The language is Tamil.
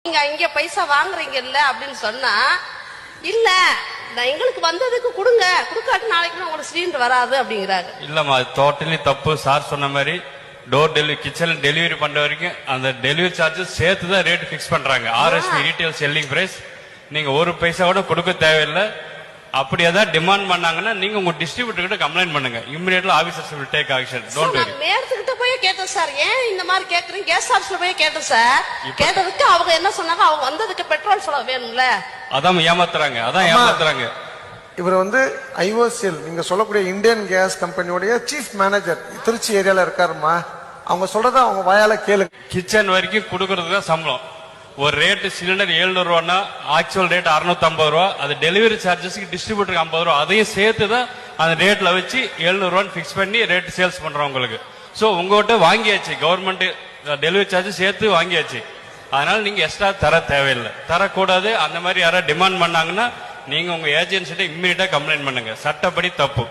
நீங்க இங்க பைசா வாங்குறீங்க இல்ல அப்படின்னு சொன்னா இல்ல எங்களுக்கு வந்ததுக்கு கொடுங்க, கொடுக்காட்டு நாளைக்கு உங்களுக்கு சிலிண்டர் வராது அப்படிங்கிறாங்க. இல்லம்மா, அது டோட்டலி தப்பு. சார் சொன்ன மாதிரி டோர் டெலிவரி கிச்சன் டெலிவரி பண்ற வரைக்கும் அந்த டெலிவரி சார்ஜஸ் சேர்த்து தான் ரேட் பிக்ஸ் பண்றாங்க. RSP retail selling price. நீங்க ஒரு பைசா கூட கொடுக்க தேவையில்லை. அப்படி ஏதாவது டிமாண்ட் பண்ணாங்கன்னா நீங்க உங்க டிஸ்ட்ரிபியூட்டர் கிட்ட கம்ப்ளைண்ட் பண்ணுங்க. Immediately officers will take action. Don't worry. மேயர்கிட்ட போய் கேட்டேன் சார், ஏன் இந்த மாதிரி கேக்குறீங்க, கேஸ் ஆபீஸ்ல போய் கேட்டேன் சார். கேட்டதுக்கு அவங்க என்ன சொன்னாங்க, அவங்க வந்ததுக்கு பெட்ரோல் செலவு வேணும்ல. அதான் ஏமாத்துறாங்க. இவர் ஐஓசிஎல் நீங்க சொல்லக்கூடிய இந்தியன் கேஸ் கம்பெனியோடைய சீஃப் மேனேஜர் திருச்சி ஏரியால இருக்காருமா. அவங்க சொல்றத அவங்க வாயால கேளுங்க. கிச்சன் வரைக்கும் கொடுக்கறதுக்கு தான் சம்பளம். ஒரு ரேட்டு சிலிண்டர் 700 ரூபான்னா ஆக்சுவல் ரேட் 650 ரூபா. அது டெலிவரி சார்ஜஸ்க்கு டிஸ்ட்ரிபியூட்டருக்கு 50 ரூபா. அதையும் சேர்த்து தான் அந்த ரேட்ல வச்சு 700 ரூபான்னு பிக்ஸ் பண்ணி ரேட் சேல்ஸ் பண்றோம் உங்களுக்கு. சோ உங்ககிட்ட வாங்கியாச்சு, கவர்மெண்ட் டெலிவரி சார்ஜ் சேர்த்து வாங்கியாச்சு. அதனால நீங்க எக்ஸ்ட்ரா தர தேவையில்லை, தரக்கூடாது. அந்த மாதிரி யாராவது டிமாண்ட் பண்ணாங்கன்னா நீங்க உங்க ஏஜென்சிட்ட இம்மீடியட்டா கம்ப்ளைண்ட் பண்ணுங்க. சட்டப்படி தப்பு.